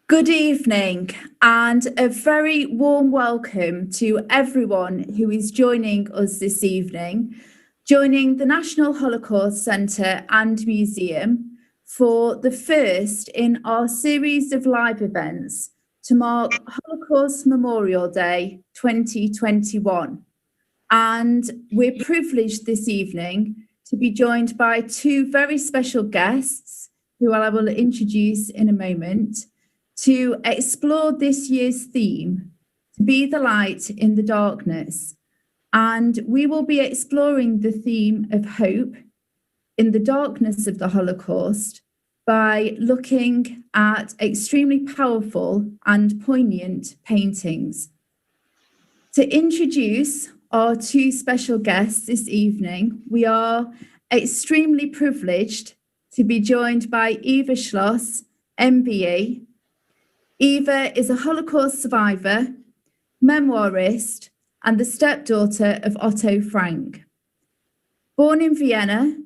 Good evening and a very warm welcome to everyone who is joining us this evening, joining the National Holocaust Centre and Museum for the first in our series of live events to mark Holocaust Memorial Day 2021. And we're privileged this evening to be joined by two very special guests who I will introduce in a moment, to explore this year's theme, to be the light in the darkness. And we will be exploring the theme of hope in the darkness of the Holocaust by looking at extremely powerful and poignant paintings. To introduce our two special guests this evening, we are extremely privileged to be joined by Eva Schloss MBE. Eva is a Holocaust survivor, memoirist, and the stepdaughter of Otto Frank. Born in Vienna,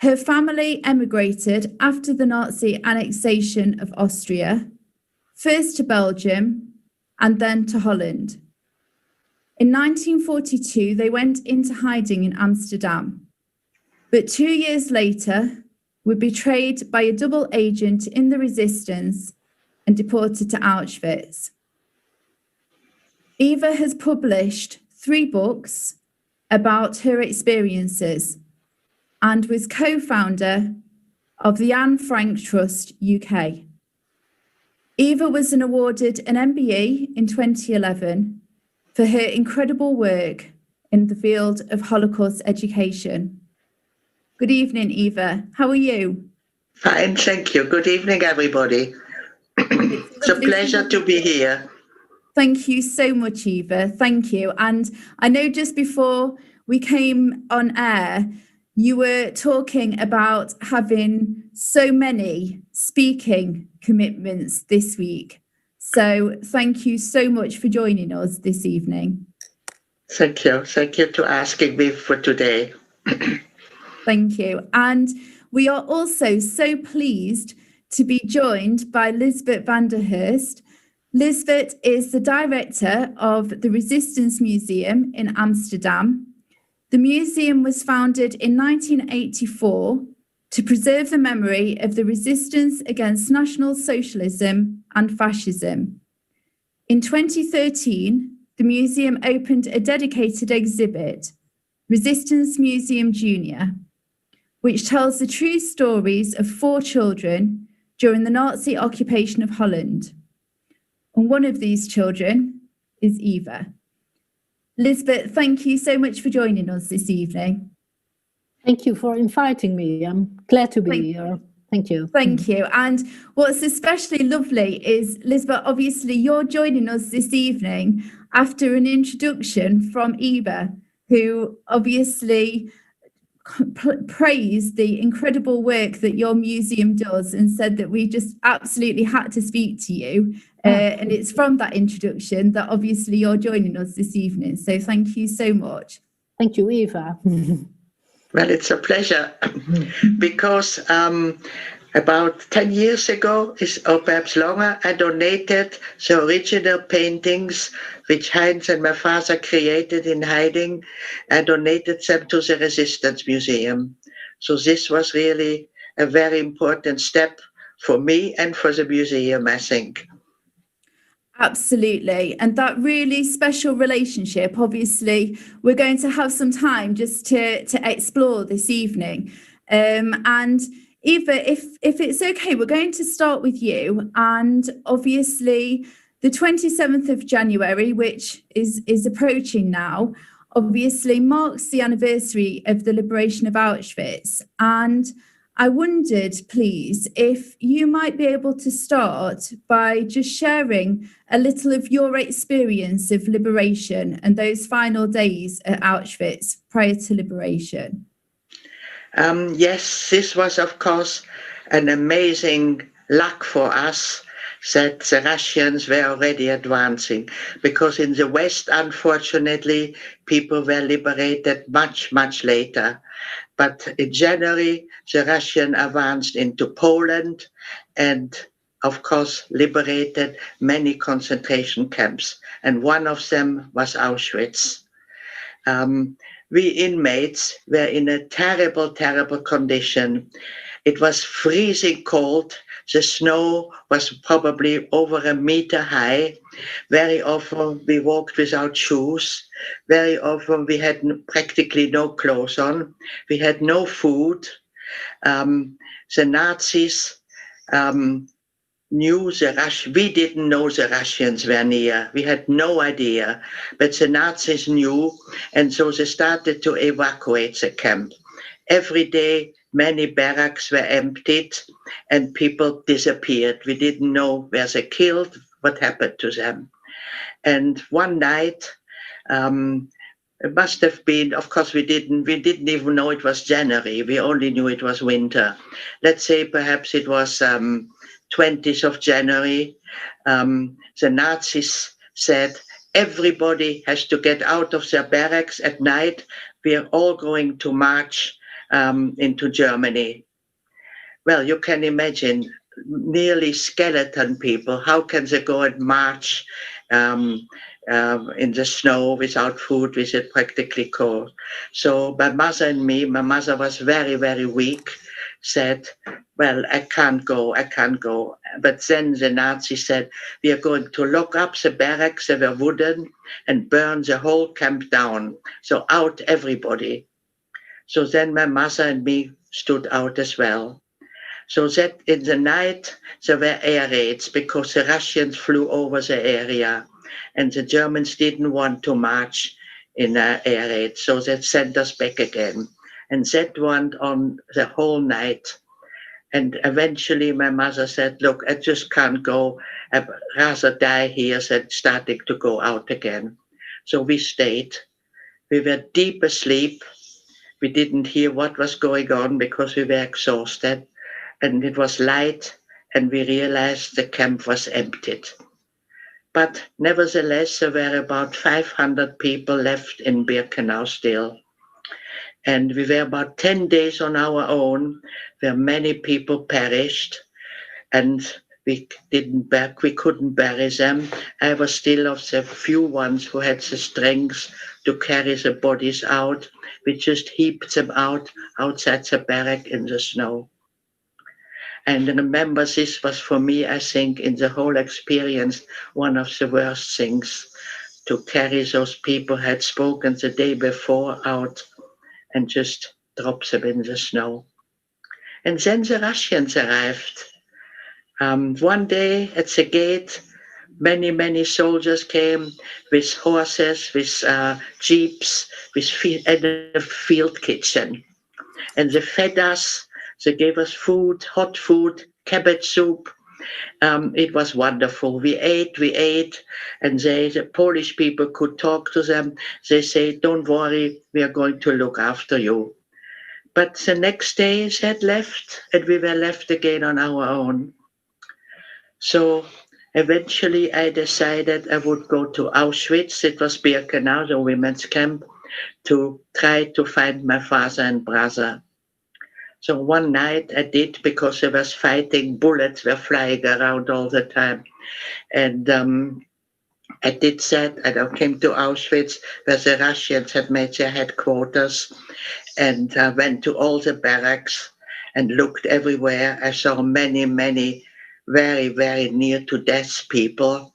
her family emigrated after the Nazi annexation of Austria, first to Belgium and then to Holland. In 1942, they went into hiding in Amsterdam, but 2 years later were betrayed by a double agent in the resistance and deported to Auschwitz. Eva has published 3 books about her experiences and was co-founder of the Anne Frank Trust UK. Eva was awarded an MBE in 2011 for her incredible work in the field of Holocaust education. Good evening, Eva. How are you? Fine, thank you. Good evening, everybody. It's a pleasure to be here. Thank you so much, Eva. Thank you. And I know just before we came on air, you were talking about having so many speaking commitments this week. So thank you so much for joining us this evening. Thank you. Thank you to asking me for today. Thank you. And we are also so pleased to be joined by Liesbeth van der Hurst. Liesbeth is the director of the Resistance Museum in Amsterdam. The museum was founded in 1984 to preserve the memory of the resistance against National Socialism and fascism. In 2013, the museum opened a dedicated exhibit, Resistance Museum Junior, which tells the true stories of 4 children during the Nazi occupation of Holland. And one of these children is Eva. Liesbeth, thank you so much for joining us this evening. Thank you for inviting me. I'm glad to be here. Thank you. Thank you. And what's especially lovely is, Liesbeth, obviously you're joining us this evening after an introduction from Eva, who obviously praised the incredible work that your museum does and said that we just absolutely had to speak to you. And it's from that introduction that obviously you're joining us this evening. So thank you so much. Thank you, Eva. Well, it's a pleasure because about 10 years ago, or perhaps longer, I donated the original paintings which Heinz and my father created in hiding. I donated them to the Resistance Museum. So this was really a very important step for me and for the museum, I think. Absolutely. And that really special relationship, obviously, we're going to have some time just to explore this evening. And Eva, if it's okay, we're going to start with you. And obviously, the 27th of January, which is approaching now, obviously marks the anniversary of the liberation of Auschwitz. And I wondered, please, if you might be able to start by just sharing a little of your experience of liberation and those final days at Auschwitz prior to liberation. Yes, this was, of course, an amazing luck for us that the Russians were already advancing, because in the West, unfortunately, people were liberated much, much later. But in January, the Russians advanced into Poland, and of course, liberated many concentration camps, and one of them was Auschwitz. We inmates were in a terrible, terrible condition. It was freezing cold. The snow was probably over a meter high. Very often we walked without shoes. Very often we had practically no clothes on. We had no food. The Nazis knew we didn't know the Russians were near. We had no idea, but the Nazis knew, and so they started to evacuate the camp. Every day, many barracks were emptied and people disappeared. We didn't know where they killed, what happened to them. And one night, it must have been, of course, we didn't even know it was January. We only knew it was winter. Let's say perhaps it was 20th of January. The Nazis said, everybody has to get out of their barracks at night. We are all going to march into Germany. Well, you can imagine, nearly skeleton people. How can they go and march in the snow without food, with it practically cold? So my mother and me, my mother was very, very weak, said, well, I can't go. But then the Nazis said, we are going to lock up the barracks, they were wooden, and burn the whole camp down. So out everybody. So then my mother and me stood out as well. So that in the night, there were air raids because the Russians flew over the area and the Germans didn't want to march in an air raid. So they sent us back again. And that went on the whole night. And eventually my mother said, look, I just can't go. I'd rather die here than starting to go out again. So we stayed. We were deep asleep. We didn't hear what was going on because we were exhausted. And it was light, and we realized the camp was emptied. But nevertheless, there were about 500 people left in Birkenau still. And we were about 10 days on our own, where many people perished, and we couldn't bury them. I was still of the few ones who had the strength to carry the bodies out. We just heaped them out outside the barrack in the snow. And remember, this was for me, I think, in the whole experience, one of the worst things, to carry those people had spoken the day before out and just drop them in the snow. And then the Russians arrived. One day at the gate, many soldiers came with horses, with jeeps, and a field kitchen. And they fed us. They gave us food, hot food, cabbage soup. It was wonderful. We ate, and the Polish people could talk to them. They say, don't worry, we are going to look after you. But the next day they had left, and we were left again on our own. So eventually I decided I would go to Auschwitz. It was Birkenau, the women's camp, to try to find my father and brother. So one night I did, because there was fighting, bullets were flying around all the time. And I did that, and I came to Auschwitz, where the Russians had made their headquarters, and went to all the barracks and looked everywhere. I saw many very, very near to death people.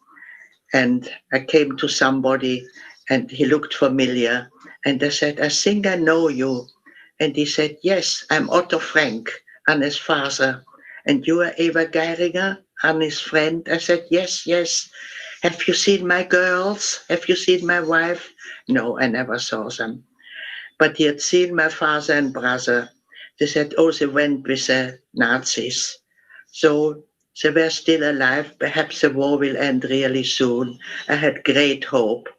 And I came to somebody, and he looked familiar. And I said, I think I know you. And he said, yes, I'm Otto Frank, Anne's father. And you are Eva Geiringer, Anne's friend? I said, yes. Have you seen my girls? Have you seen my wife? No, I never saw them. But he had seen my father and brother. They said, oh, they went with the Nazis. So they were still alive. Perhaps the war will end really soon. I had great hope.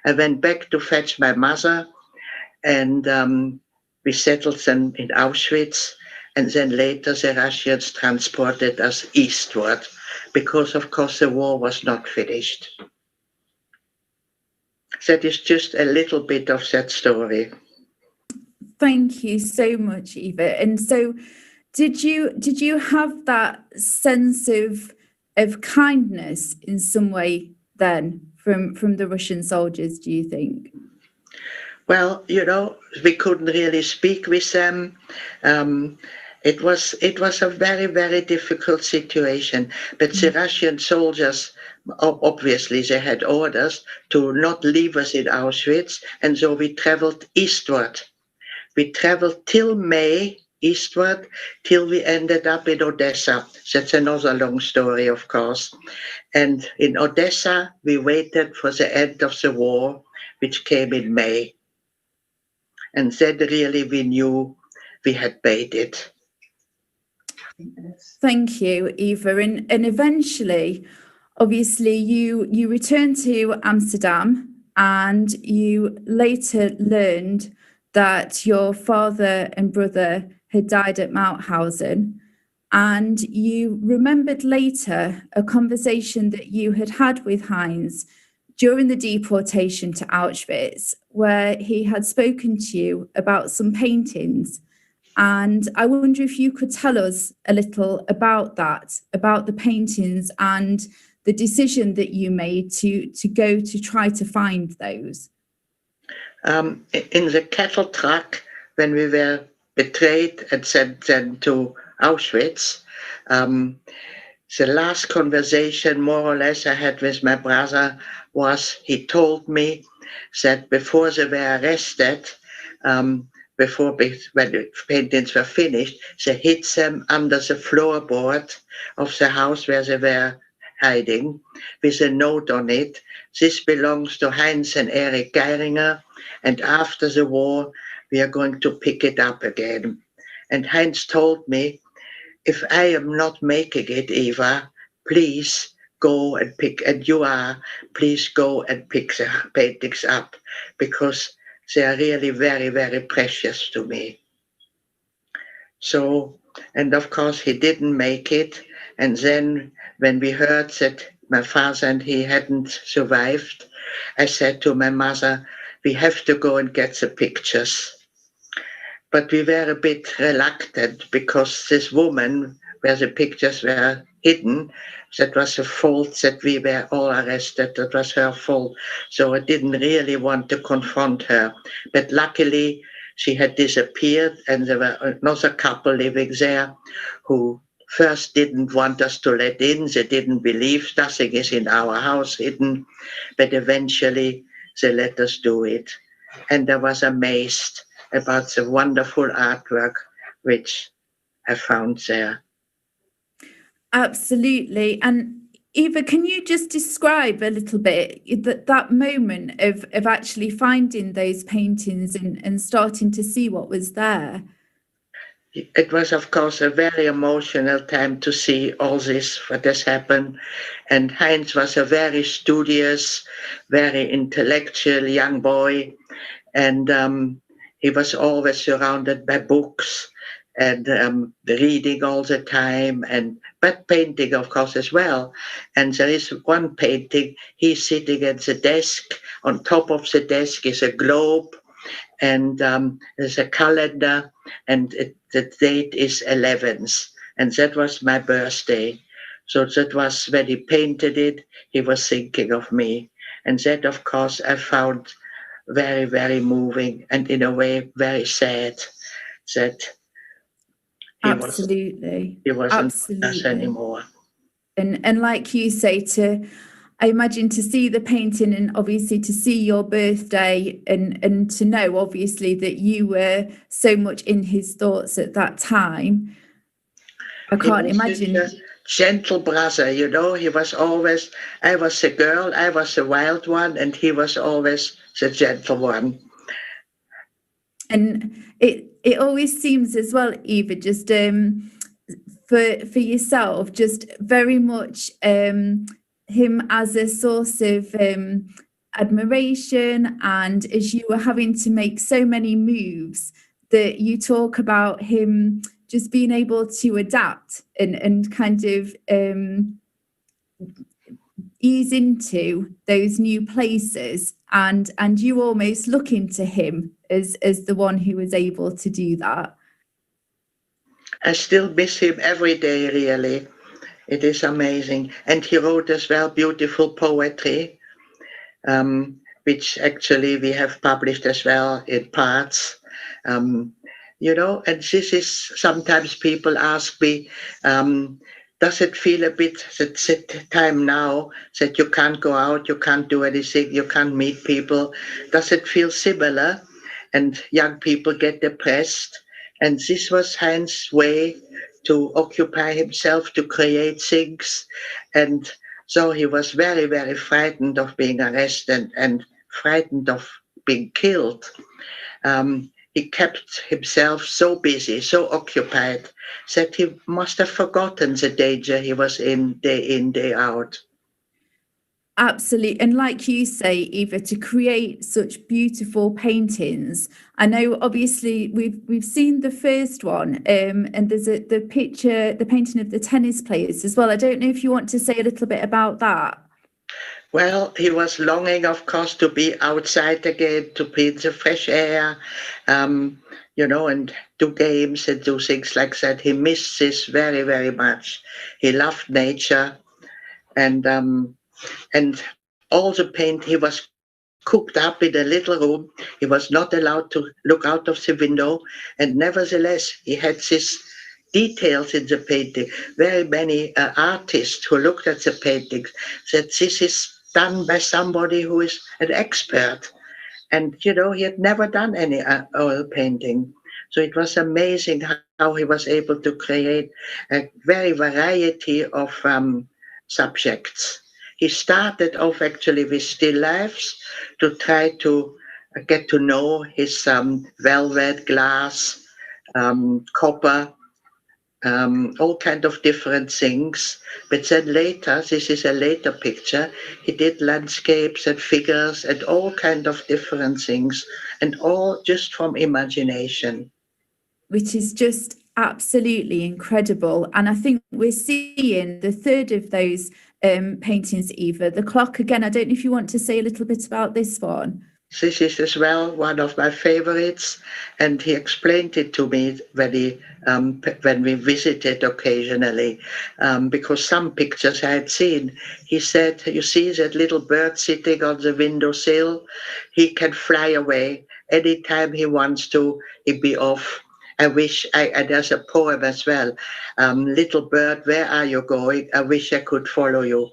I went back to fetch my mother, and we settled them in Auschwitz, and then later the Russians transported us eastward because, of course, the war was not finished. That is just a little bit of that story. Thank you so much, Eva. And so did you have that sense of of kindness in some way then from the Russian soldiers, do you think? Well, we couldn't really speak with them. It was a very, very difficult situation. But the Russian soldiers, obviously, they had orders to not leave us in Auschwitz, and so we traveled eastward. We traveled till May eastward, till we ended up in Odessa. That's another long story, of course. And in Odessa, we waited for the end of the war, which came in May. And then really we knew we had made it. Thank you, Eva. And eventually, obviously, you returned to Amsterdam, and you later learned that your father and brother had died at Mauthausen. And you remembered later a conversation that you had had with Heinz during the deportation to Auschwitz, where he had spoken to you about some paintings. And I wonder if you could tell us a little about that, about the paintings and the decision that you made to go to try to find those. In the cattle truck, when we were betrayed and sent then to Auschwitz, the last conversation, more or less, I had with my brother was he told me that before they were arrested, when the paintings were finished, they hid them under the floorboard of the house where they were hiding with a note on it. This belongs to Heinz and Erich Geiringer, and after the war, we are going to pick it up again. And Heinz told me, if I am not making it, Eva, please go and pick, and you are, please go and pick the paintings up, because they are really very, very precious to me. So, and of course he didn't make it. And then when we heard that my father and he hadn't survived, I said to my mother, we have to go and get the pictures. But we were a bit reluctant because this woman, where the pictures were hidden, that was the fault that we were all arrested. That was her fault. So I didn't really want to confront her. But luckily, she had disappeared, and there were another couple living there who first didn't want us to let in. They didn't believe nothing is in our house hidden. But eventually, they let us do it. And I was amazed about the wonderful artwork which I found there. Absolutely. And Eva, can you just describe a little bit that moment of actually finding those paintings and starting to see what was there? It was, of course, a very emotional time to see all this, what has happened. And Heinz was a very studious, very intellectual young boy. And he was always surrounded by books and reading all the time, but painting, of course, as well. And there is one painting, he's sitting at the desk. On top of the desk is a globe, and there's a calendar, and the date is 11th. And that was my birthday. So that was when he painted it, he was thinking of me. And that, of course, I found very, very moving, and in a way very sad that he wasn't with us anymore. And like you say, I imagine to see the painting and obviously to see your birthday and to know obviously that you were so much in his thoughts at that time. I can't imagine. A gentle brother, he was always, I was the girl, I was the wild one, and he was always the gentle one. And it always seems as well, Eva, just for yourself, just very much him as a source of admiration, and as you were having to make so many moves, that you talk about him just being able to adapt and kind of ease into those new places, and you almost looking to him as the one who was able to do that. I still miss him every day, really. It is amazing. And he wrote as well beautiful poetry, which actually we have published as well in parts. You know, and this is sometimes people ask me, does it feel a bit that time now that you can't go out, you can't do anything, you can't meet people? Does it feel similar? And young people get depressed. And this was Heinz's way to occupy himself, to create things. And so he was very, very frightened of being arrested and frightened of being killed. He kept himself so busy, so occupied, that he must have forgotten the danger he was in, day out. Absolutely. And like you say, Eva, to create such beautiful paintings. I know obviously we've seen the first one, and there's the painting of the tennis players as well. I don't know if you want to say a little bit about that. Well, he was longing, of course, to be outside again, to breathe the fresh air, you know, and do games and do things like that. He missed this very, very much. He loved nature, and all the paint, he was cooped up in a little room. He was not allowed to look out of the window, and nevertheless, he had these details in the painting. Very many artists who looked at the paintings said this is done by somebody who is an expert. And, you know, he had never done any oil painting. So it was amazing how he was able to create a very variety of subjects. He started off actually with still lifes to try to get to know his velvet, glass, copper, all kind of different things. But then later, this is a later picture, he did landscapes and figures and all kind of different things, and all just from imagination. Which is just absolutely incredible. And I think we're seeing the third of those paintings, Eva, the clock again. I don't know if you want to say a little bit about this one. This is as well one of my favorites, and he explained it to me when we visited occasionally, because some pictures I had seen. He said, you see that little bird sitting on the windowsill? He can fly away anytime he wants to, he'd be off. And there's a poem as well, little bird, where are you going? I wish I could follow you.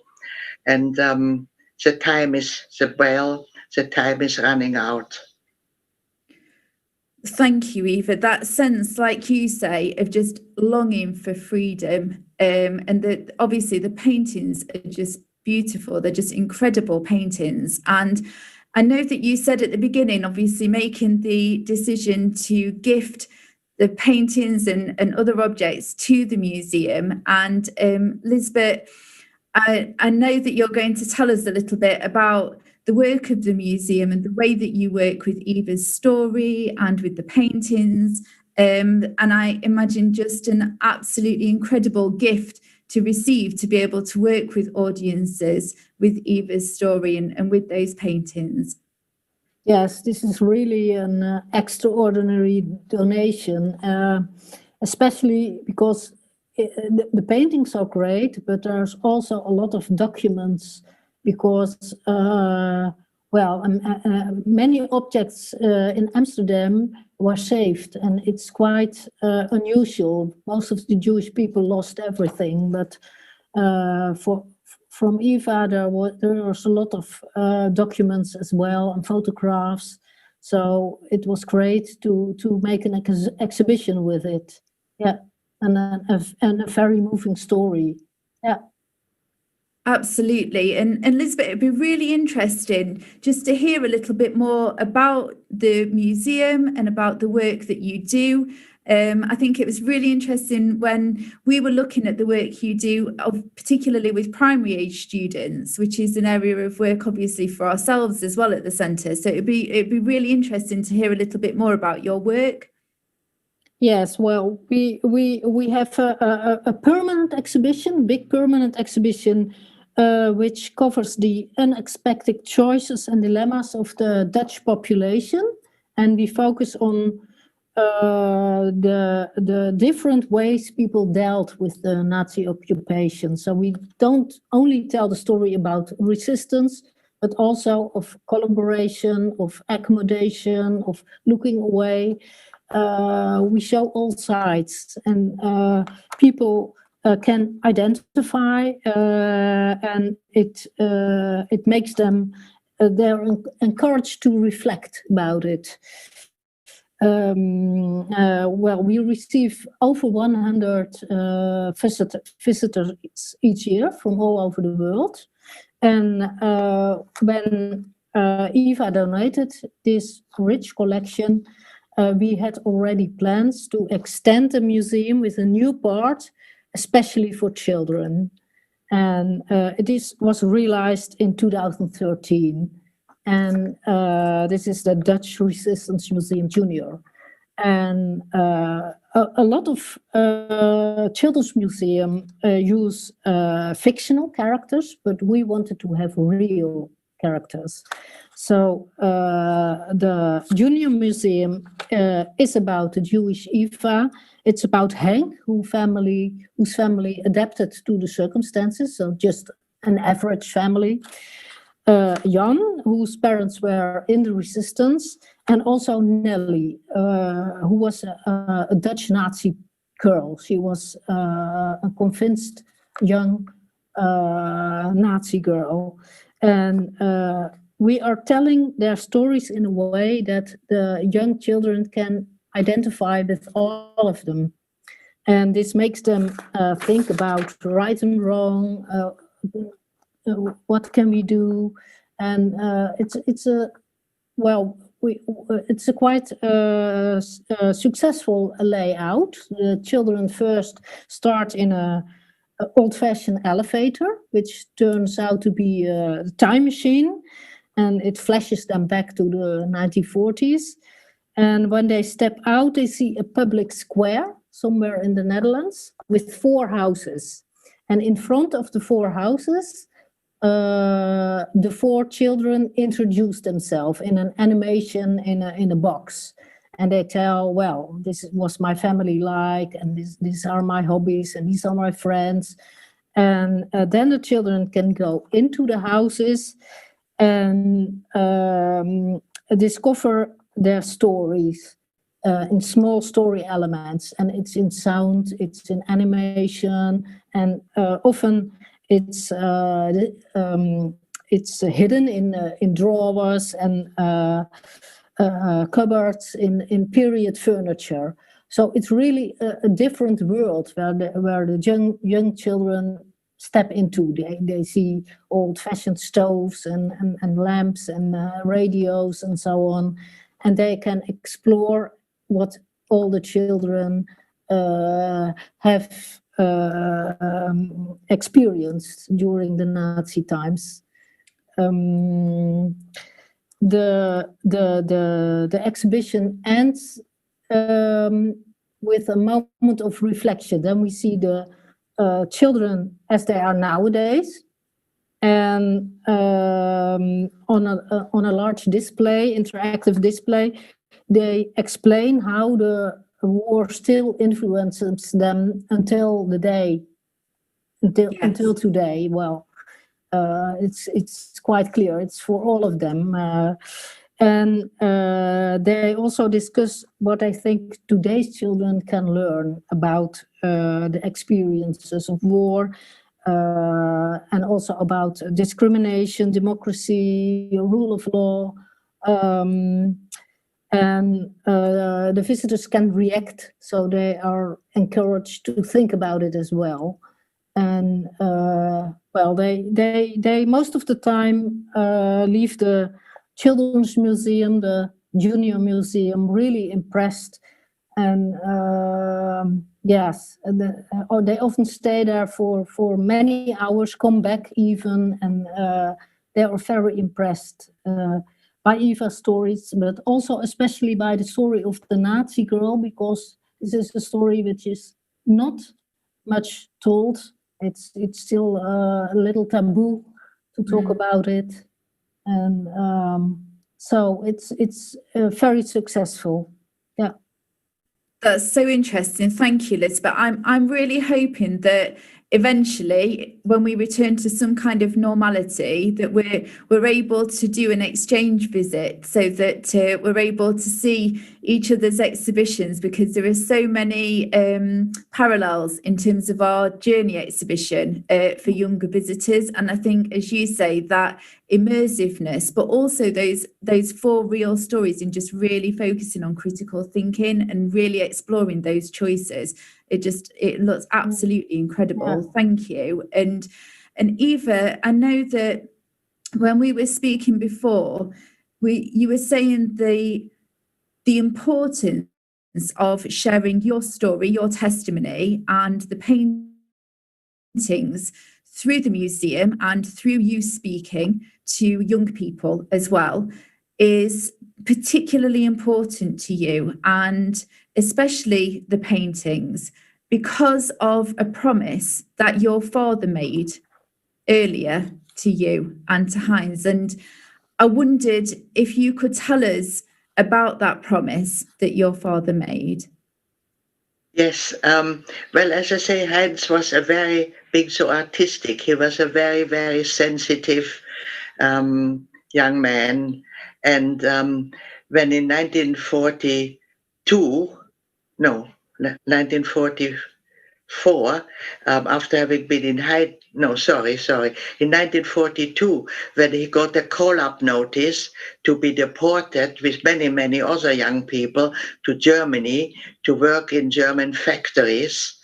And the time is running out. Thank you, Eva. That sense, like you say, of just longing for freedom, and obviously the paintings are just beautiful. They're just incredible paintings. And I know that you said at the beginning, obviously making the decision to gift the paintings and other objects to the museum. And Liesbeth, I know that you're going to tell us a little bit about the work of the museum and the way that you work with Eva's story and with the paintings. And I imagine just an absolutely incredible gift to receive, to be able to work with audiences with Eva's story and with those paintings. Yes, this is really an extraordinary donation, especially because the paintings are great, but there's also a lot of documents because, many objects in Amsterdam were saved, and it's quite unusual. Most of the Jewish people lost everything, but from Eva, there was a lot of documents as well and photographs. So it was great to make an exhibition with it. Yeah, and a very moving story. Yeah. Absolutely. And Liesbeth, it'd be really interesting just to hear a little bit more about the museum and about the work that you do. I think it was really interesting when we were looking at the work you do, particularly with primary age students, which is an area of work obviously for ourselves as well at the centre. So it'd be really interesting to hear a little bit more about your work. Yes, well, we have a permanent exhibition, big permanent exhibition, which covers the unexpected choices and dilemmas of the Dutch population, and we focus on the different ways people dealt with the Nazi occupation. So we don't only tell the story about resistance, but also of collaboration, of accommodation, of looking away. We show all sides, and people can identify, and it makes them they're encouraged to reflect about it. Well, we receive over 100 visitors each year from all over the world. And when Eva donated this rich collection, we had already plans to extend the museum with a new part, especially for children. And was realized in 2013. And this is the Dutch Resistance Museum Junior. And a lot of children's museums use fictional characters, but we wanted to have real characters. So the Junior Museum is about the Jewish Eva. It's about Henk, whose family adapted to the circumstances, so just an average family. Jan, whose parents were in the resistance, and also Nelly, who was a Dutch Nazi girl. She was a convinced young Nazi girl. And we are telling their stories in a way that the young children can identify with all of them. And this makes them think about right and wrong, what can we do? And it's a quite successful layout. The children first start in a old-fashioned elevator, which turns out to be a time machine, and it flashes them back to the 1940s. And when they step out, they see a public square somewhere in the Netherlands with 4 houses. And in front of the 4 houses, the 4 children introduce themselves in an animation in a box. And they tell, well, this was my family like, and these are my hobbies, and these are my friends. And then the children can go into the houses and discover their stories in small story elements. And it's in sound, it's in animation, and often it's hidden in drawers and cupboards in period furniture. So it's really a different world where the young children step into. They see old-fashioned stoves and lamps and radios and so on, and they can explore what all the children have experienced during the Nazi times. The exhibition ends with a moment of reflection. Then we see the children as they are nowadays, and on a large display, interactive display, they explain how the war still influences them until today. Well, it's quite clear. It's for all of them. And they also discuss what I think today's children can learn about the experiences of war, and also about discrimination, democracy, rule of law. And the visitors can react, so they are encouraged to think about it as well. And well, they most of the time leave the Children's Museum, the Junior Museum, really impressed. And yes, they often stay there for many hours, come back even, and they are very impressed by Eva's stories, but also especially by the story of the Nazi girl, because this is a story which is not much told. It's still a little taboo to talk about it. And so it's very successful. Yeah. That's so interesting. Thank you, Liesbeth. I'm really hoping that eventually, when we return to some kind of normality, that we're able to do an exchange visit, so that we're able to see each other's exhibitions, because there are so many parallels in terms of our journey exhibition for younger visitors. And I think, as you say, that immersiveness, but also those 4 real stories, and just really focusing on critical thinking and really exploring those choices. It looks absolutely incredible. Yeah. Thank you. And Eva, I know that when we were speaking before, you were saying the importance of sharing your story, your testimony, and the paintings through the museum and through you speaking to young people as well is particularly important to you, and especially the paintings, because of a promise that your father made earlier to you and to Heinz. And I wondered if you could tell us about that promise that your father made. Yes, well, as I say, Heinz was a very being so artistic. He was a very, very sensitive young man. And when in 1942, no, 1944, after having been in in 1942, when he got a call-up notice to be deported with many, many other young people to Germany to work in German factories.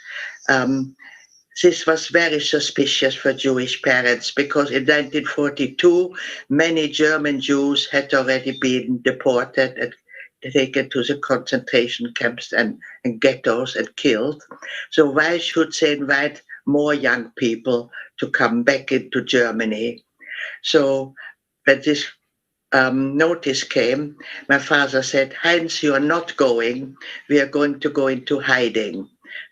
This was very suspicious for Jewish parents, because in 1942, many German Jews had already been deported and taken to the concentration camps and ghettos and killed. So why should they invite more young people to come back into Germany? So when this notice came, my father said, Heinz, you are not going. We are going to go into hiding.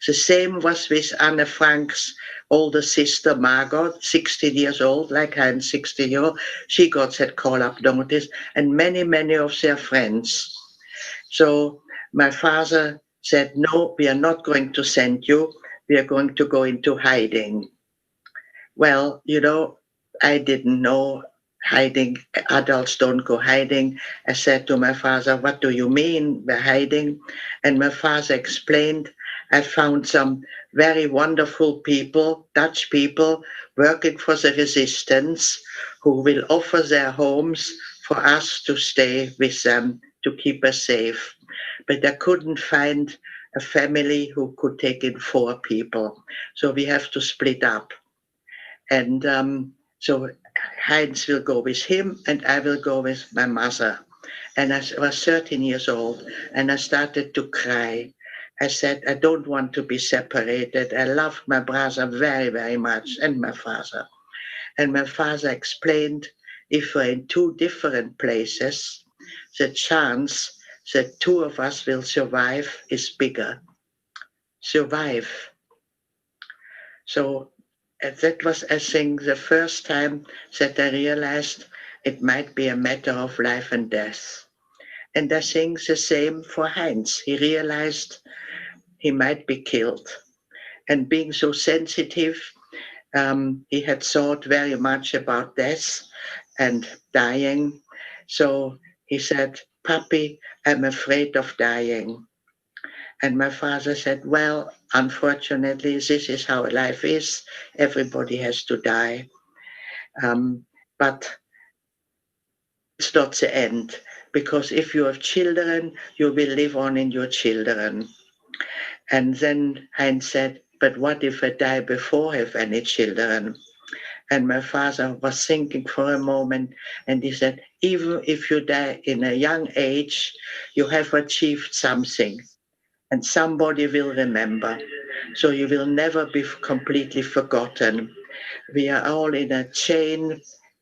The same was with Anne Frank's older sister, Margot, 16 years old, like Heinz, 16-year-old. She got that call-up notice, and many, many of their friends. So my father said, no, we are not going to send you. We are going to go into hiding. Well, I didn't know hiding. Adults don't go hiding. I said to my father, what do you mean by hiding? And my father explained, I found some very wonderful people, Dutch people, working for the resistance, who will offer their homes for us to stay with them, to keep us safe. But I couldn't find a family who could take in 4 people. So we have to split up. And so Heinz will go with him, and I will go with my mother. And I was 13 years old, and I started to cry. I said, I don't want to be separated. I love my brother very, very much, and my father. And my father explained, if we're in 2 different places, the chance that 2 of us will survive is bigger. Survive. So that was, I think, the first time that I realized it might be a matter of life and death. And I think the same for Heinz. He realized he might be killed. And being so sensitive, he had thought very much about death and dying. So he said, Papi, I'm afraid of dying. And my father said, well, unfortunately, this is how life is. Everybody has to die. But it's not the end, because if you have children, you will live on in your children. And then Heinz said, but what if I die before I have any children? And my father was thinking for a moment, and he said, even if you die in a young age, you have achieved something, and somebody will remember. So you will never be completely forgotten. We are all in a chain,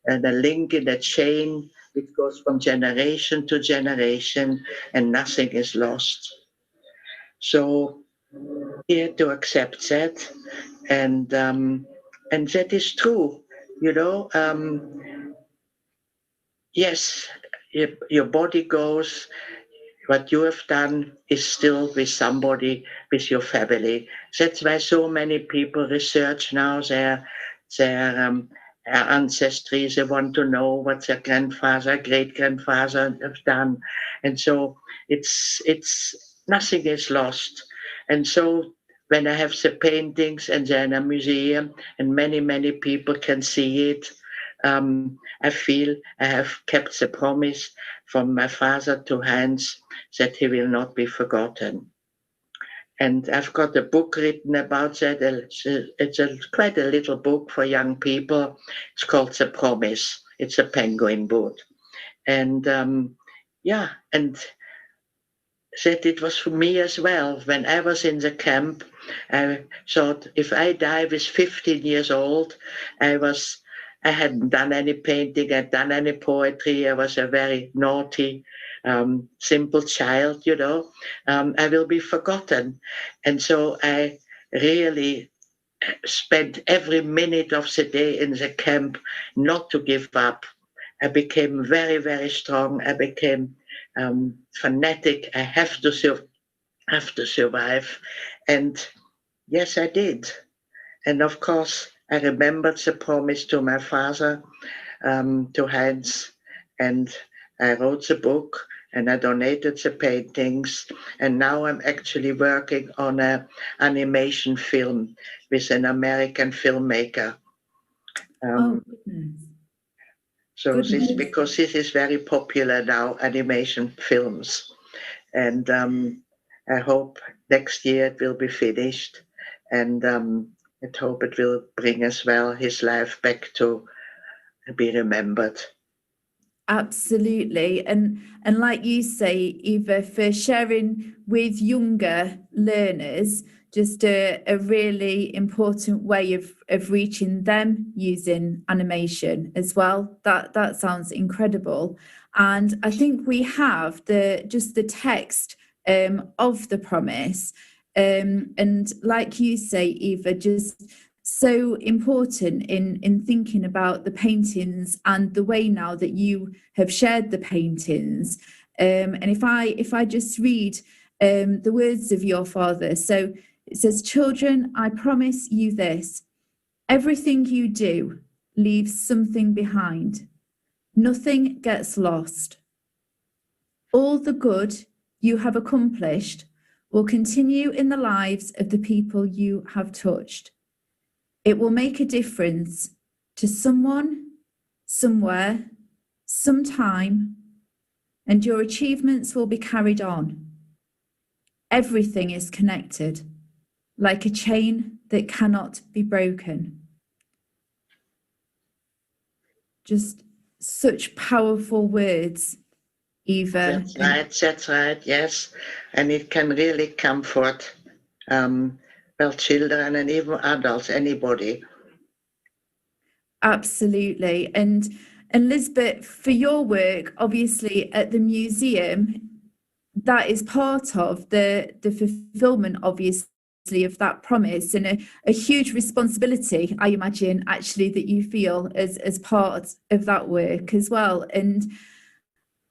and a link in a chain. It goes from generation to generation, and nothing is lost. So he had to accept that, and that is true. Yes, your body goes. what you have done is still with somebody, with your family. That's why so many people research now their ancestry. They want to know what their grandfather, great-grandfather have done. And so it's nothing is lost. And so when I have the paintings and they're in a museum and many people can see it, I feel I have kept the promise from my father to Heinz that he will not be forgotten. And I've got a book written about that. It's quite a little book for young people. It's called The Promise. It's a penguin book. And and that it was for me as well. When I was in the camp, I thought if I die with 15 years old, I hadn't done any painting, I'd done any poetry. I was a very naughty, simple child, I will be forgotten. And so I really spent every minute of the day in the camp not to give up. I became very, very strong. I became fanatic. I have to survive. And yes, I did. And of course, I remembered the promise to my father, to Heinz, and I wrote the book and I donated the paintings. And now I'm actually working on an animation film with an American filmmaker. Goodness. So because this is very popular now, animation films. And I hope next year it will be finished. And I hope it will bring as well his life back to be remembered. Absolutely. And like you say, Eva, for sharing with younger learners, just a really important way of reaching them using animation as well. That sounds incredible. And I think we have the text of the promise. And like you say, Eva, just so important in thinking about the paintings and the way now that you have shared the paintings. And if I just read the words of your father, so it says, "Children, I promise you this: everything you do leaves something behind. Nothing gets lost. All the good you have accomplished will continue in the lives of the people you have touched. It will make a difference to someone, somewhere, sometime, and your achievements will be carried on. Everything is connected, like a chain that cannot be broken." Just such powerful words, Eva. That's right, yes. And it can really comfort children and even adults, anybody. Absolutely. And Liesbeth, for your work, obviously at the museum, that is part of the fulfillment, obviously, of that promise, and a huge responsibility, I imagine, actually, that you feel as part of that work as well. And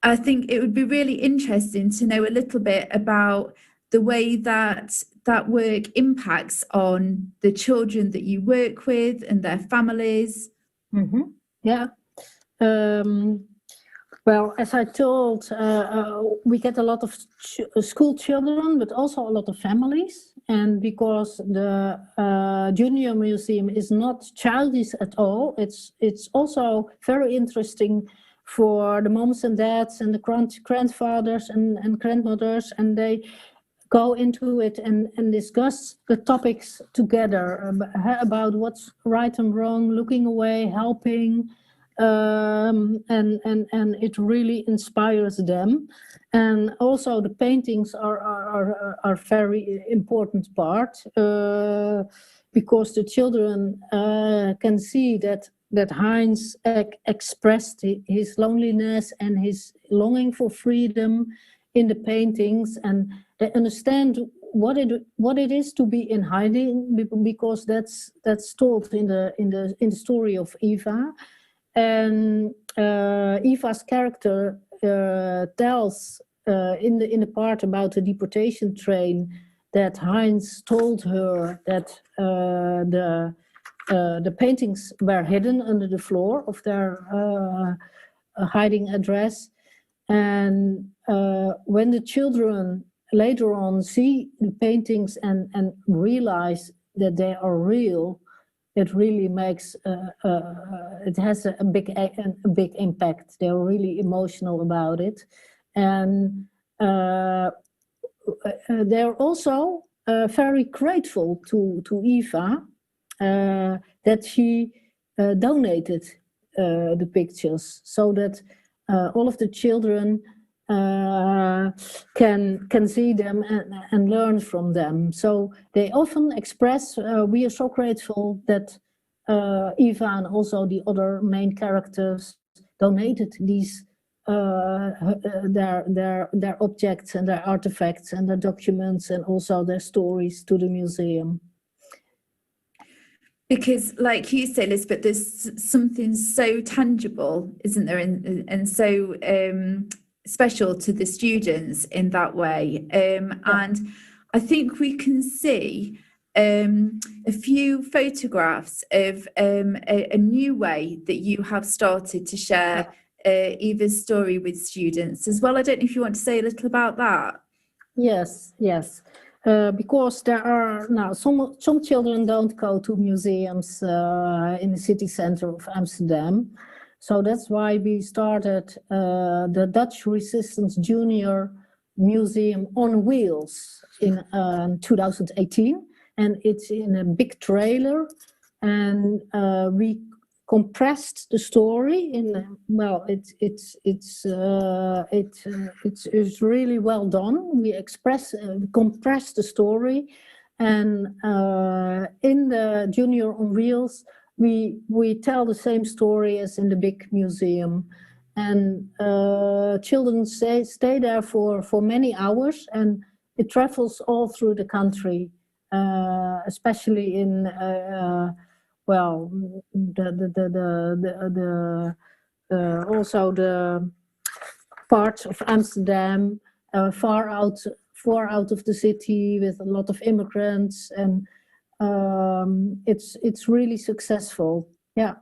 I think it would be really interesting to know a little bit about the way that work impacts on the children that you work with and their families. Mm-hmm. Yeah. Well, as I told, we get a lot of school children, but also a lot of families. And because the Junior Museum is not childish at all, it's also very interesting for the moms and dads and the grandfathers and grandmothers, and they go into it and discuss the topics together about what's right and wrong, looking away, helping. And it really inspires them, and also the paintings are very important part, because the children can see that Heinz expressed his loneliness and his longing for freedom in the paintings, and they understand what it is to be in hiding, because that's told in the story of Eva. And Eva's character tells in the part about the deportation train, that Heinz told her that the paintings were hidden under the floor of their hiding address. And when the children later on see the paintings and realize that they are real, it really makes it has a big impact. They're really emotional about it, and they're also very grateful to Eva that she donated the pictures, so that all of the children can see them and learn from them. So they often express, we are so grateful that Eva and also the other main characters donated these their objects and their artifacts and their documents and also their stories to the museum. Because, like you say, Liesbeth, there's something so tangible, isn't there, and so special to the students in that way. And I think we can see a few photographs of a new way that you have started to share Eva's story with students as well. I don't know if you want to say a little about that. Yes. Because there are now some children don't go to museums in the city center of Amsterdam. So that's why we started the Dutch Resistance Junior Museum on Wheels in 2018. And it's in a big trailer. And we compressed the story in, well, it's really well done. We compressed the story, and in the Junior on Wheels, we tell the same story as in the big museum, and children stay there for many hours, and it travels all through the country, especially in. Well, also the parts of Amsterdam, far out of the city with a lot of immigrants, and it's really successful. Yeah.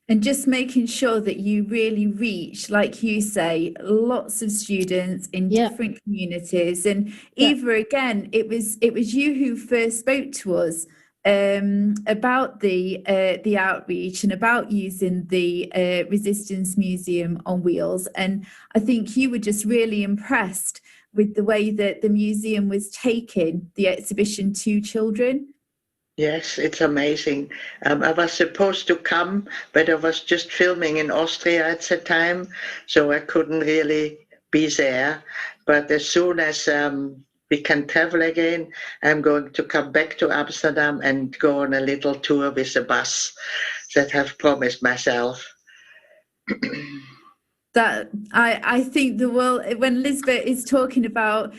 And just making sure that you really reach, like you say, lots of students in different communities. And Eva, again, it was you who first spoke to us about the outreach and about using the Resistance Museum on Wheels. And I think you were just really impressed with the way that the museum was taking the exhibition to children. Yes, it's amazing. I was supposed to come, but I was just filming in Austria at the time, so I couldn't really be there. But as soon as we can travel again, I'm going to come back to Amsterdam and go on a little tour with the bus that I've promised myself. That I think the world, when Liesbeth is talking about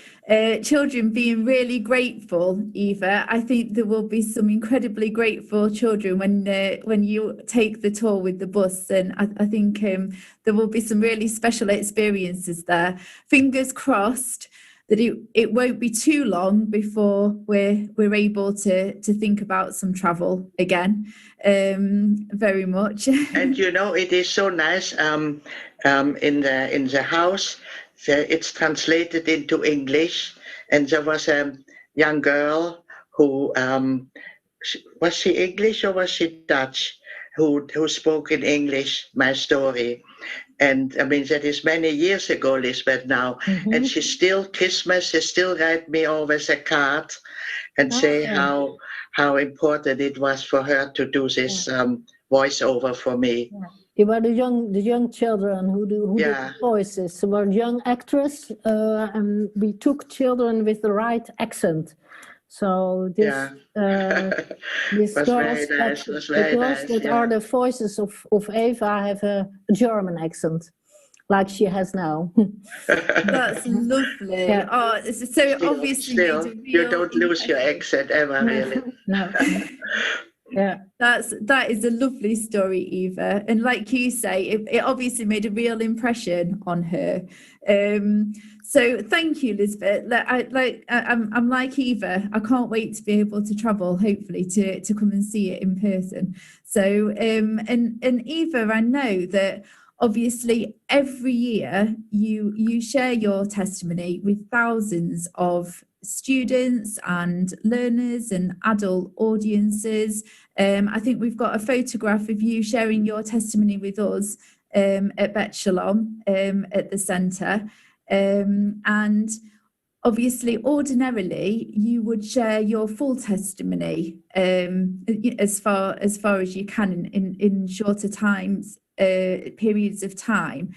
children being really grateful, Eva, I think there will be some incredibly grateful children when you take the tour with the bus, and I think there will be some really special experiences there. Fingers crossed that it won't be too long before we're able to think about some travel again, very much. And you know, it is so nice in the house. It's translated into English, and there was a young girl who was she English or was she Dutch? Who spoke in English my story. And I mean, that is many years ago, Liesbeth, now. Mm-hmm. And she still, Christmas, she still write me always a card and say how important it was for her to do this voiceover for me. Yeah. They were the young children who do the voices. They were young actors, and we took children with the right accent. So this these girls that are the voices of Eva have a German accent, like she has now. That's lovely. Yeah. Oh, so still, obviously you don't lose your accent ever, really. No. Yeah. That is a lovely story, Eva. And like you say, it obviously made a real impression on her. So thank you, Liesbeth. I'm like Eva. I can't wait to be able to travel, hopefully, to come and see it in person. So and Eva, I know that obviously every year you share your testimony with thousands of students and learners and adult audiences. I think we've got a photograph of you sharing your testimony with us at Bet Shalom at the centre. And obviously, ordinarily, you would share your full testimony as far as you can in shorter times, periods of time.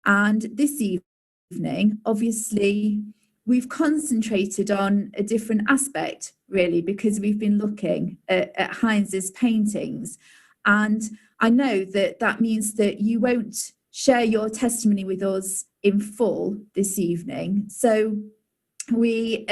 And this evening, obviously, we've concentrated on a different aspect, really, because we've been looking at Heinz's paintings. And I know that means that you won't share your testimony with us in full this evening. So we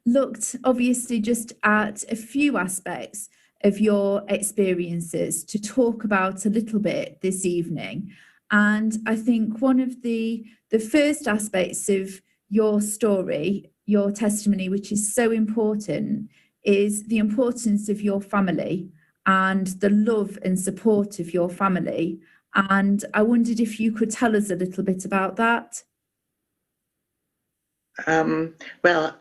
looked obviously just at a few aspects of your experiences to talk about a little bit this evening. And I think one of the first aspects of your story, your testimony, which is so important, is the importance of your family and the love and support of your family. And I wondered if you could tell us a little bit about that. Well,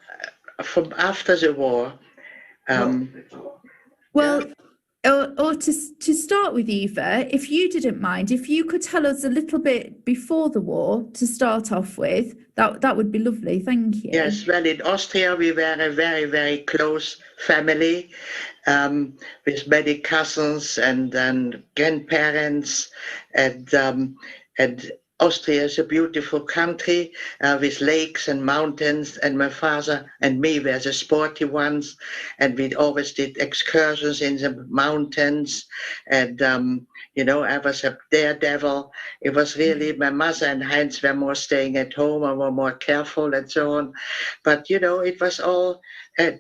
from after the war. Or to start with, Eva, if you didn't mind, if you could tell us a little bit before the war to start off with, that would be lovely. Thank you. Yes, well, in Austria, we were a very, very close family with many cousins and grandparents. And Austria is a beautiful country with lakes and mountains, and my father and me were the sporty ones, and we always did excursions in the mountains, and I was a daredevil. It was really, my mother and Heinz were more staying at home and were more careful and so on, but it was all, I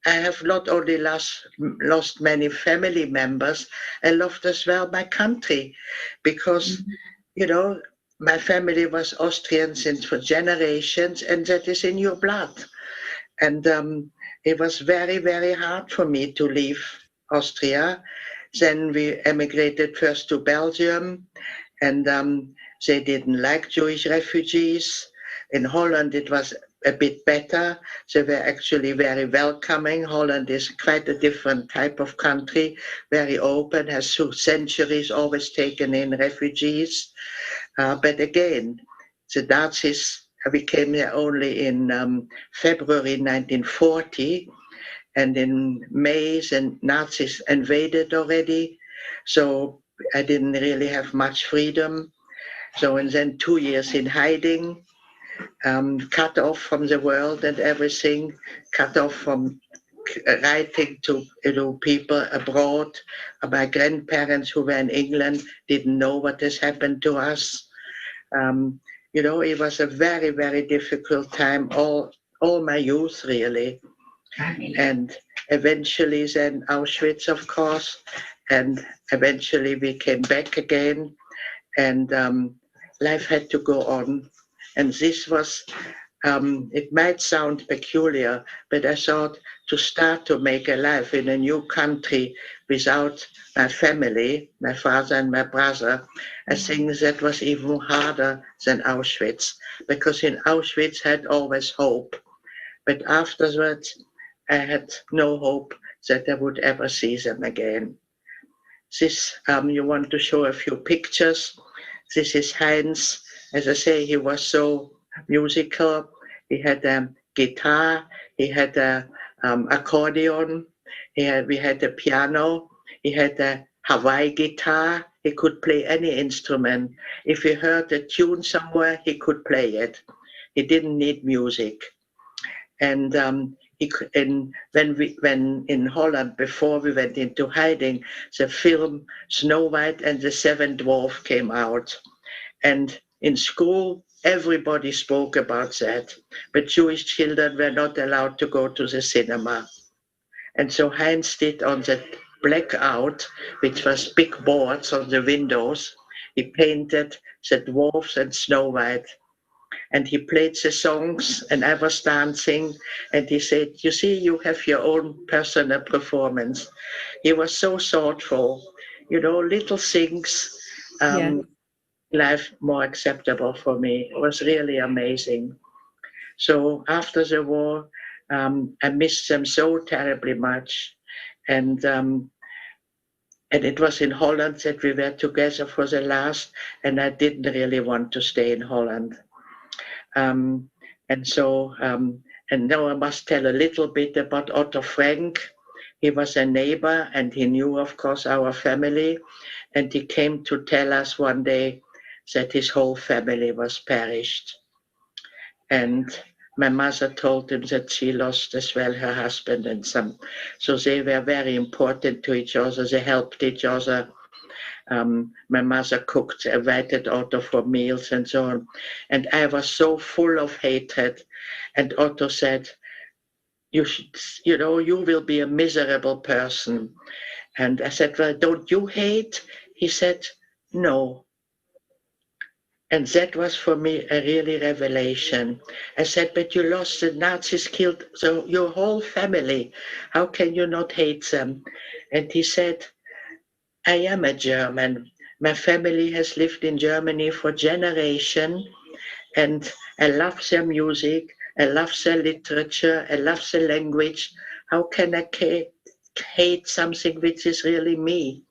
have not only lost many family members, I loved as well my country, because my family was Austrian since for generations, and that is in your blood. And it was very, very hard for me to leave Austria. Then we emigrated first to Belgium, and they didn't like Jewish refugees. In Holland, it was a bit better. They were actually very welcoming. Holland is quite a different type of country, very open, has through centuries always taken in refugees. But again, the Nazis, we came here only in February 1940, and in May the Nazis invaded already, so I didn't really have much freedom. So, and then 2 years in hiding, cut off from the world and everything, cut off from writing to people abroad. My grandparents who were in England didn't know what has happened to us. It was a very, very difficult time, all my youth really. And eventually then Auschwitz, of course, and eventually we came back again, and life had to go on. And this was, it might sound peculiar, but I thought to start to make a life in a new country without my family, my father and my brother, I think that was even harder than Auschwitz, because in Auschwitz I had always hope. But afterwards, I had no hope that I would ever see them again. This, you want to show a few pictures. This is Heinz. As I say, he was so musical. He had a guitar, he had a accordion, we had a piano, he had a Hawaii guitar. He could play any instrument. If he heard a tune somewhere, he could play it. He didn't need music. And when in Holland, before we went into hiding, the film Snow White and the Seven Dwarfs came out. And in school, everybody spoke about that, but Jewish children were not allowed to go to the cinema. And so Heinz did on that blackout, which was big boards on the windows, he painted the dwarfs and Snow White. And he played the songs, and I was dancing, and he said, you see, you have your own personal performance. He was so thoughtful, little things, life more acceptable for me. It was really amazing. So after the war, I missed them so terribly much. And it was in Holland that we were together for the last, and I didn't really want to stay in Holland. And now I must tell a little bit about Otto Frank. He was a neighbor, and he knew, of course, our family. And he came to tell us one day that his whole family was perished. And my mother told him that she lost as well her husband and some. So they were very important to each other. They helped each other. My mother cooked, invited Otto for meals and so on. And I was so full of hatred. And Otto said, you will be a miserable person. And I said, well, don't you hate? He said, no. And that was for me a really revelation. I said, but you lost, the Nazis killed your whole family. How can you not hate them? And he said, I am a German. My family has lived in Germany for generations, and I love their music, I love their literature, I love the language. How can I hate something which is really me?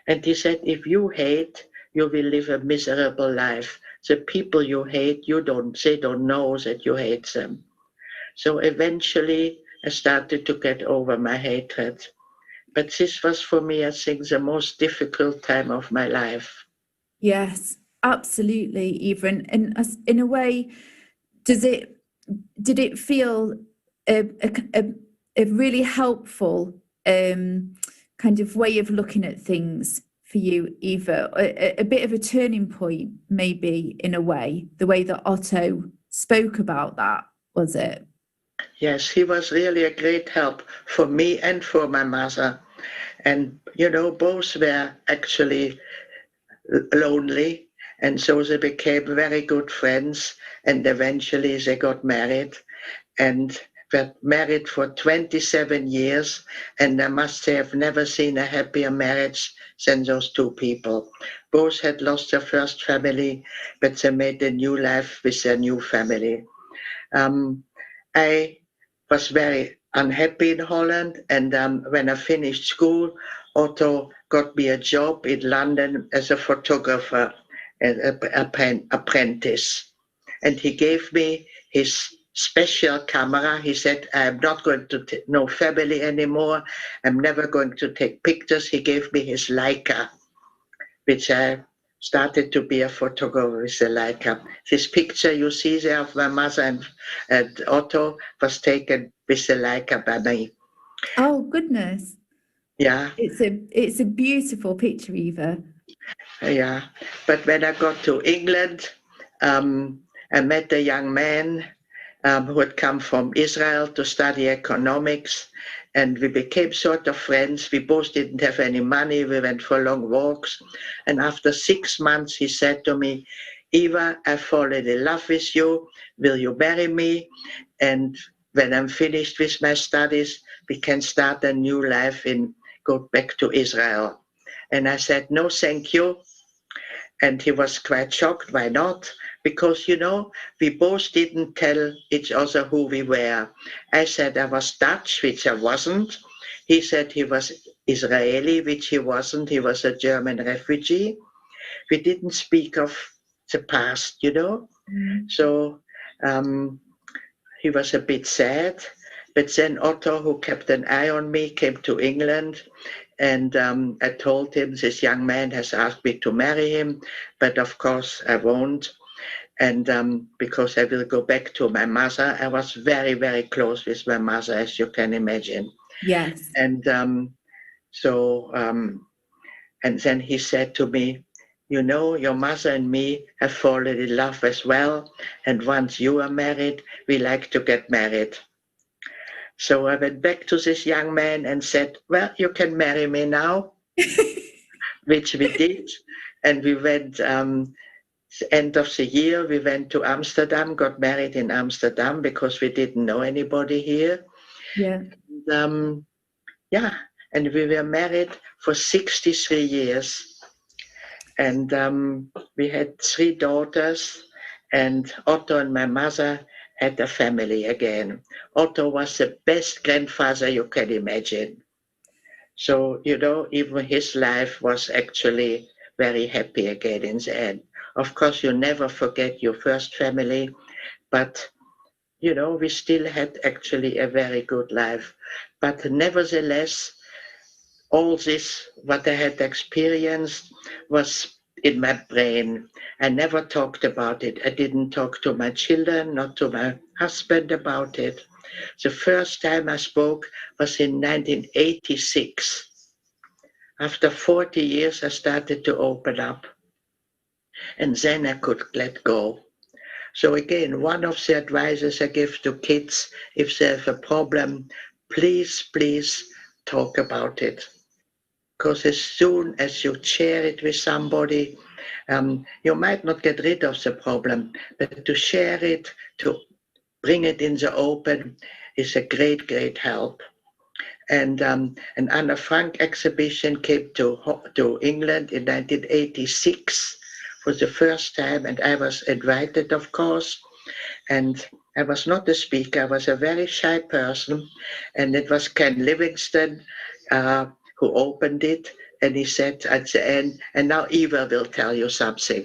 And he said, if you hate, you will live a miserable life. The people you hate, they don't know that you hate them. So eventually I started to get over my hatred. But this was for me, I think, the most difficult time of my life. Yes, absolutely, Eva. And in a way, did it feel a really helpful kind of way of looking at things for you, Eva? A bit of a turning point, maybe, in a way, the way that Otto spoke about that, was it? Yes, he was really a great help for me and for my mother. And, both were actually lonely. And so they became very good friends. And eventually they got married and were married for 27 years. And I must say, I've never seen a happier marriage than those two people. Both had lost their first family, but they made a new life with their new family. I was very unhappy in Holland, and when I finished school, Otto got me a job in London as a photographer, an apprentice. And he gave me his special camera. He said, I'm not going to no family anymore. I'm never going to take pictures. He gave me his Leica, which I started to be a photographer with the Leica. This picture you see there of my mother and Otto was taken with the Leica by me. Oh, goodness. Yeah. It's a beautiful picture, Eva. Yeah. But when I got to England, I met a young man who had come from Israel to study economics, and we became sort of friends. We both didn't have any money. We went for long walks. And after 6 months, he said to me, Eva, I've fallen in love with you. Will you marry me? And when I'm finished with my studies, we can start a new life and go back to Israel. And I said, no, thank you. And he was quite shocked. Why not? Because, we both didn't tell each other who we were. I said I was Dutch, which I wasn't. He said he was Israeli, which he wasn't. He was a German refugee. We didn't speak of the past, Mm-hmm. So he was a bit sad. But then Otto, who kept an eye on me, came to England. And I told him this young man has asked me to marry him, but of course I won't. And because I will go back to my mother. I was very, very close with my mother, as you can imagine. Yes. And and then he said to me, your mother and me have fallen in love as well. And once you are married, we like to get married. So I went back to this young man and said, well, you can marry me now, which we did. And we went, end of the year, we went to Amsterdam, got married in Amsterdam because we didn't know anybody here. Yeah. Yeah, and we were married for 63 years. And we had 3 daughters, and Otto and my mother had a family again. Otto was the best grandfather you can imagine. So, you know, even his life was actually very happy again in the end. Of course, you never forget your first family, but, you know, we still had actually a very good life. But nevertheless, all this, what I had experienced, was in my brain. I never talked about it. I didn't talk to my children, not to my husband about it. The first time I spoke was in 1986. After 40 years, I started to open up. And then I could let go. So again, one of the advices I give to kids, if they have a problem, please, please talk about it. Because as soon as you share it with somebody, you might not get rid of the problem, but to share it, to bring it in the open is a great, great help. And an Anna Frank exhibition came to England in 1986 for the first time, and I was invited, of course. And I was not a speaker, I was a very shy person, and it was Ken Livingstone who opened it, and he said at the end, and now Eva will tell you something.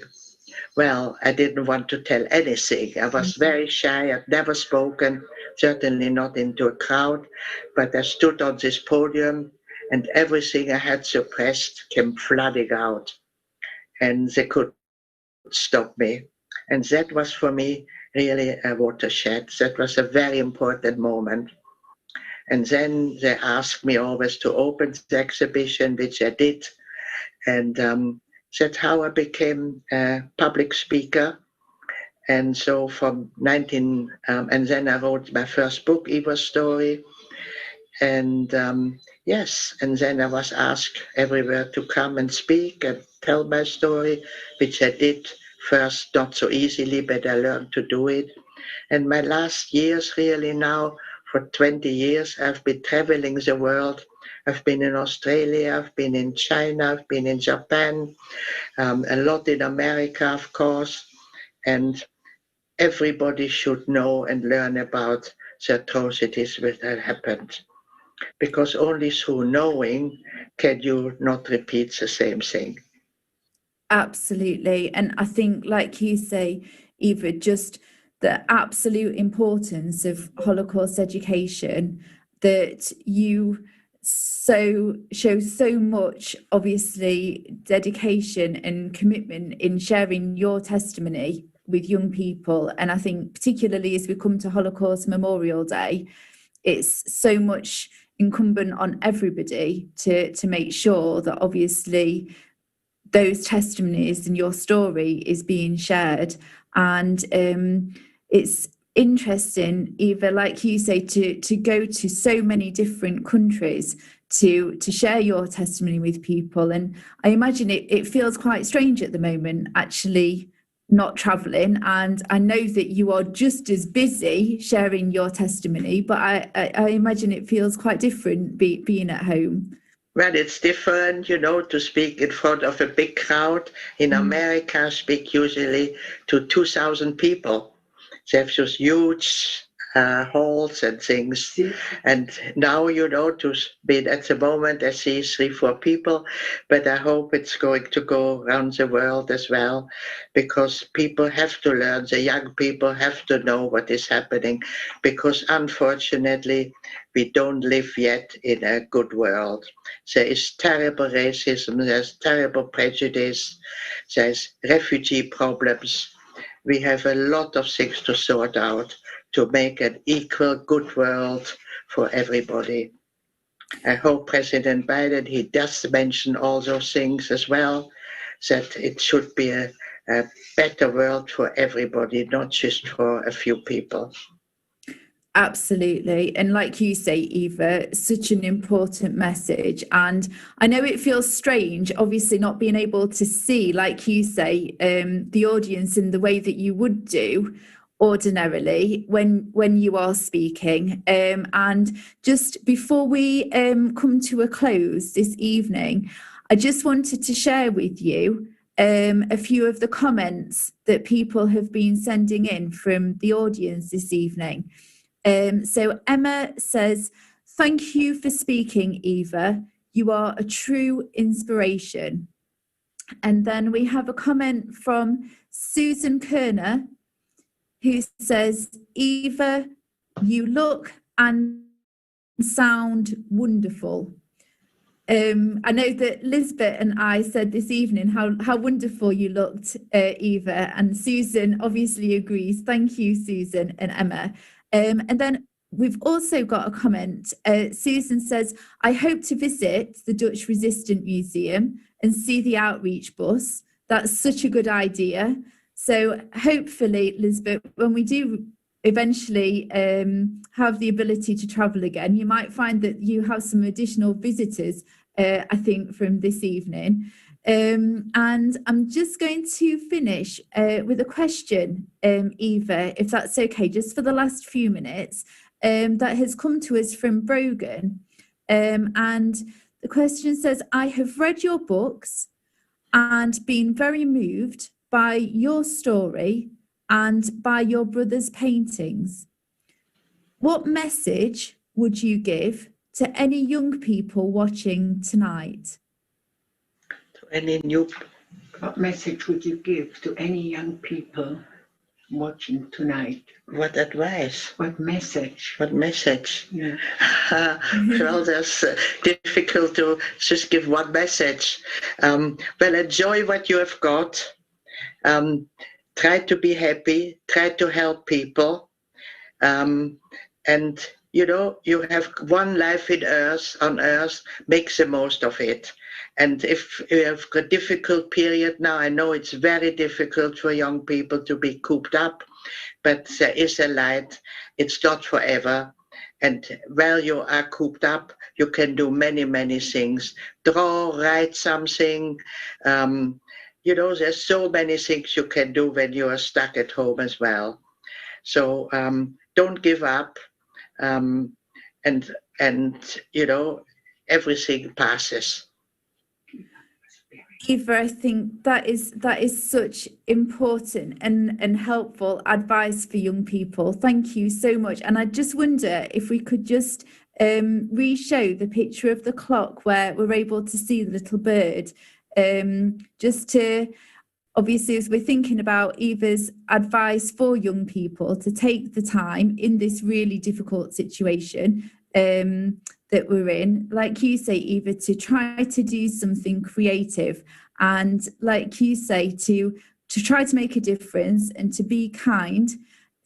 Well, I didn't want to tell anything. I was very shy, I'd never spoken, certainly not into a crowd, but I stood on this podium and everything I had suppressed came flooding out, and they couldn't stop me. And that was for me really a watershed. That was a very important moment. And then they asked me always to open the exhibition, which I did. And that's how I became a public speaker. And so from and then I wrote my first book, Eva's Story. And yes, and then I was asked everywhere to come and speak and tell my story, which I did first not so easily, but I learned to do it. And my last years really now, for 20 years, I've been traveling the world. I've been in Australia, I've been in China, I've been in Japan, a lot in America, of course. And everybody should know and learn about the atrocities that had happened. Because only through knowing can you not repeat the same thing. Absolutely. And I think, like you say, Eva, just the absolute importance of Holocaust education, that you show so much, obviously, dedication and commitment in sharing your testimony with young people. And I think particularly as we come to Holocaust Memorial Day, it's so much incumbent on everybody to make sure that obviously those testimonies and your story is being shared. And it's interesting, Eva, like you say, to go to so many different countries to share your testimony with people. And I imagine it feels quite strange at the moment, actually, not traveling. And I know that you are just as busy sharing your testimony, but I imagine it feels quite different being at home. Well, it's different, you know, to speak in front of a big crowd. In America, I speak usually to 2,000 people. They have those huge halls and things. And now, you know, to be at the moment, I see 3-4 people, but I hope it's going to go around the world as well, because people have to learn, the young people have to know what is happening, because unfortunately, we don't live yet in a good world. There is terrible racism, there's terrible prejudice, there's refugee problems. We have a lot of things to sort out to make an equal, good world for everybody. I hope President Biden, he does mention all those things as well, that it should be a better world for everybody, not just for a few people. Absolutely. And like you say, Eva, such an important message. And I know it feels strange, obviously, not being able to see, like you say, the audience in the way that you would do ordinarily when you are speaking. And just before we come to a close this evening, I just wanted to share with you a few of the comments that people have been sending in from the audience this evening. So Emma says, "Thank you for speaking, Eva. You are a true inspiration." And then we have a comment from Susan Kerner, who says, "Eva, you look and sound wonderful." I know that Liesbeth and I said this evening how wonderful you looked, Eva, and Susan obviously agrees. Thank you, Susan and Emma. And then we've also got a comment. Susan says, "I hope to visit the Dutch Resistance Museum and see the outreach bus. That's such a good idea." So hopefully, Liesbeth, when we do eventually have the ability to travel again, you might find that you have some additional visitors, I think, from this evening. And I'm just going to finish with a question, Eva, if that's okay, just for the last few minutes, that has come to us from Brogan. And the question says, "I have read your books and been very moved by your story and by your brother's paintings. What message would you give to any young people watching tonight?" What message would you give to any young people watching tonight? What advice? What message? What message? Yeah. Well, that's difficult to just give one message. Well, enjoy what you have got. Try to be happy. Try to help people. And, you know, you have one life on earth, make the most of it. And if you have a difficult period now, I know it's very difficult for young people to be cooped up, but there is a light. It's not forever. And while you are cooped up, you can do many, many things. Draw, write something. You know, there's so many things you can do when you are stuck at home as well. So don't give up. And you know, everything passes. Eva, I think that is such important and helpful advice for young people. Thank you so much. And I just wonder if we could just re-show the picture of the clock where we're able to see the little bird, just to, obviously, as we're thinking about Eva's advice for young people to take the time in this really difficult situation that we're in, like you say, Eva, to try to do something creative, and like you say, to try to make a difference and to be kind,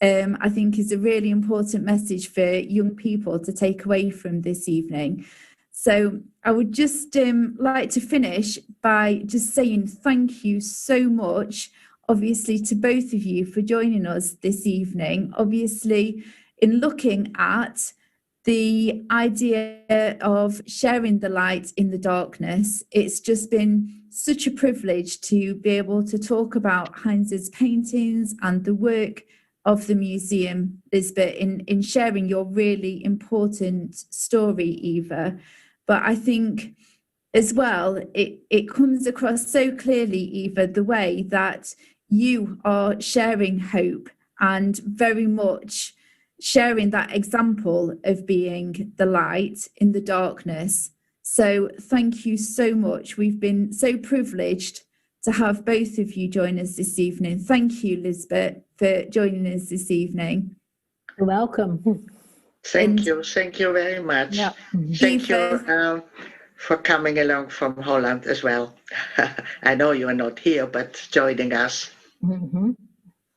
I think is a really important message for young people to take away from this evening. So I would just like to finish by just saying thank you so much, obviously, to both of you for joining us this evening. Obviously, in looking at the idea of sharing the light in the darkness, it's just been such a privilege to be able to talk about Heinz's paintings and the work of the museum, Liesbeth, in sharing your really important story, Eva. But I think as well, it comes across so clearly, Eva, the way that you are sharing hope and very much sharing that example of being the light in the darkness. So thank you so much. We've been so privileged to have both of you join us this evening. Thank you, Liesbeth, for joining us this evening. You're welcome. Thank you very much. Yeah. Thank you for coming along from Holland as well. I know you are not here, but joining us. Mm-hmm.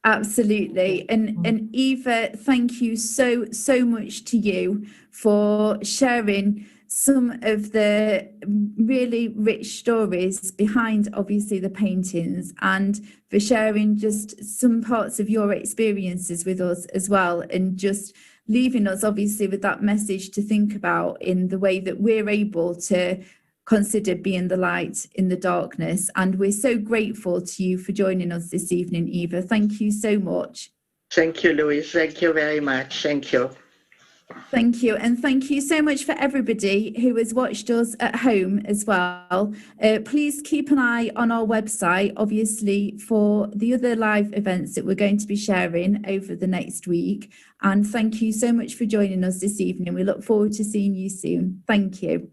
Absolutely. And Eva, thank you so much to you for sharing some of the really rich stories behind, obviously, the paintings, and for sharing just some parts of your experiences with us as well, and just leaving us obviously with that message to think about in the way that we're able to consider being the light in the darkness. And we're so grateful to you for joining us this evening, Eva. Thank you so much. Thank you, Louise. Thank you very much. Thank you. Thank you. And thank you so much for everybody who has watched us at home as well. Please keep an eye on our website, obviously, for the other live events that we're going to be sharing over the next week. And thank you so much for joining us this evening. We look forward to seeing you soon. Thank you.